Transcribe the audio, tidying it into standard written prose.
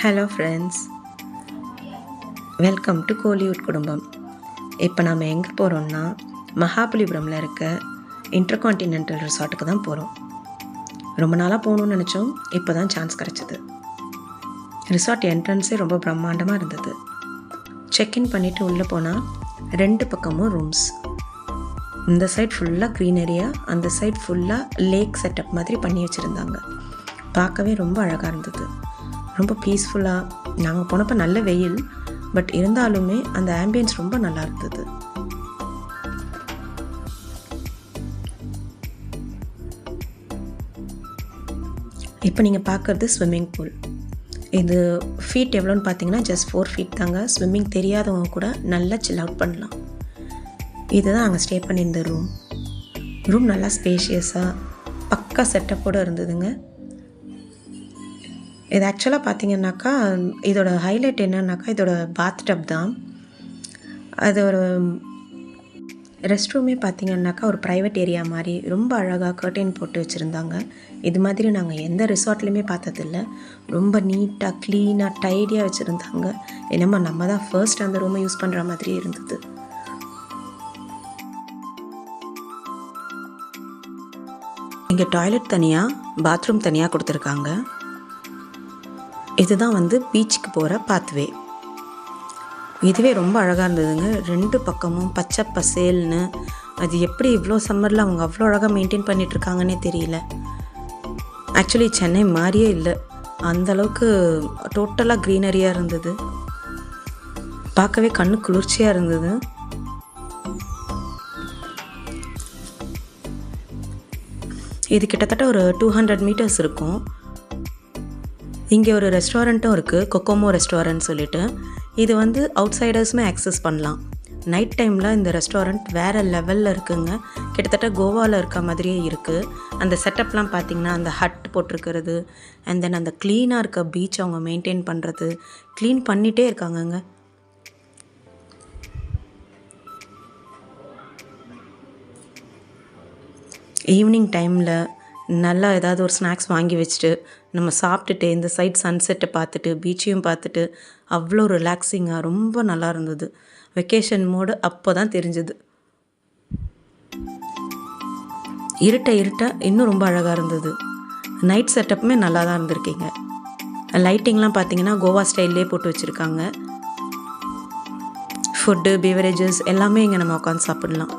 Hello friends, welcome to Kollywood குடும்பம். இப்போ நாம் எங்கே போகிறோம்னா மகாபலிபுரமில் இருக்க இன்டர்கான்டினென்டல் ரிசார்ட்டுக்கு தான் போகிறோம். ரொம்ப நாளாக போகணுன்னு நினச்சோம், இப்போ தான் சான்ஸ் கிடச்சிது. ரிசார்ட் என்ட்ரன்ஸே ரொம்ப பிரம்மாண்டமாக இருந்தது. செக்இன் பண்ணிவிட்டு உள்ளே போனால் 2 பக்கமும் ரூம்ஸ். இந்த சைட் ஃபுல்லாக க்ரீனரியா, அந்த சைட் ஃபுல்லாக லேக் செட்டப் மாதிரி பண்ணி வச்சுருந்தாங்க. பார்க்கவே ரொம்ப அழகாக இருந்தது, ரொம்ப பீஸ்ஃபுல்லாக. நாங்கள் போனப்போ நல்ல வெயில், பட் இருந்தாலுமே அந்த ஆம்பியன்ஸ் ரொம்ப நல்லா இருந்தது. இப்போ நீங்கள் பார்க்குறது ஸ்விம்மிங் பூல். இது ஃபீட் எவ்வளோன்னு பார்த்தீங்கன்னா ஜஸ்ட் 4 ஃபீட் தாங்க. ஸ்விம்மிங் தெரியாதவங்க கூட நல்லா சில் அவுட் பண்ணலாம். இதுதான் அங்கே ஸ்டே பண்ணியிருந்த ரூம் நல்லா ஸ்பேஷியஸாக பக்கா செட்டப்போடு இருந்ததுங்க. இது ஆக்சுவலாக பார்த்தீங்கன்னாக்கா இதோட ஹைலைட் என்னன்னாக்கா இதோட பாத் டப் தான். அது ஒரு ரெஸ்ட் ரூமே பார்த்தீங்கன்னாக்கா ஒரு ப்ரைவேட் ஏரியா மாதிரி ரொம்ப அழகாக கர்டைன் போட்டு வச்சுருந்தாங்க. இது மாதிரி நாங்கள் எந்த ரிசார்ட்லேயுமே பார்த்ததில்ல. ரொம்ப நீட்டாக க்ளீனாக டைடியாக வச்சுருந்தாங்க. என்னமோ நம்ம தான் ஃபர்ஸ்ட் அந்த ரூமை யூஸ் பண்ணுற மாதிரி இருந்தது. இங்கே டாய்லெட் தனியாக, பாத்ரூம் தனியாக கொடுத்துருக்காங்க. இதுதான் பீச்சுக்கு போகிற பாத்வே. இதுவே ரொம்ப அழகாக இருந்ததுங்க. 2 பக்கமும் பச்சை பசேல்னு. அது எப்படி இவ்வளோ சம்மரில் அவங்க அவ்வளோ அழகாக மெயின்டைன் பண்ணிகிட்ருக்காங்கன்னே தெரியல. ஆக்சுவலி சென்னை மாதிரியே இல்லை, அந்தளவுக்கு டோட்டலாக க்ரீனரியாக இருந்தது. பார்க்கவே கண்ணு குளிர்ச்சியாக இருந்தது. இது கிட்டத்தட்ட ஒரு 200 மீட்டர்ஸ் இருக்கும். இங்கே ஒரு ரெஸ்டாரண்ட்டும் இருக்குது, கொக்கோமோ ரெஸ்டாரண்ட் சொல்லிட்டு. இது அவுட் சைடர்ஸுமே ஆக்சஸ் பண்ணலாம். நைட் டைமில் இந்த ரெஸ்டாரண்ட் வேறு லெவலில் இருக்குங்க. கிட்டத்தட்ட கோவாவில் இருக்க மாதிரியே இருக்குது. அந்த செட்டப்லாம் பார்த்திங்கன்னா அந்த ஹட் போட்டிருக்கிறது, அண்ட் தென் அந்த க்ளீனாக இருக்க பீச் அவங்க மெயின்டைன் பண்ணுறது, க்ளீன் பண்ணிகிட்டே இருக்காங்கங்க. ஈவினிங் டைமில் நல்லா ஏதாவது ஒரு ஸ்நாக்ஸ் வாங்கி வச்சுட்டு நம்ம சாப்பிட்டுட்டு இந்த சைட் சன்செட்டை பார்த்துட்டு பீச்சையும் பார்த்துட்டு அவ்வளோ ரிலாக்ஸிங்காக ரொம்ப நல்லா இருந்தது. வெக்கேஷன் மோடு அப்போ தான் தெரிஞ்சுது. இருட்ட இன்னும் ரொம்ப அழகாக இருந்தது. நைட் செட்டப்புமே நல்லா தான் இருந்திருக்கீங்க. லைட்டிங்லாம் பார்த்தீங்கன்னா கோவா ஸ்டைல்லே போட்டு வச்சுருக்காங்க. ஃபுட்டு, பீவரேஜஸ் எல்லாமே இங்கே நம்ம உட்காந்து சாப்பிடலாம்.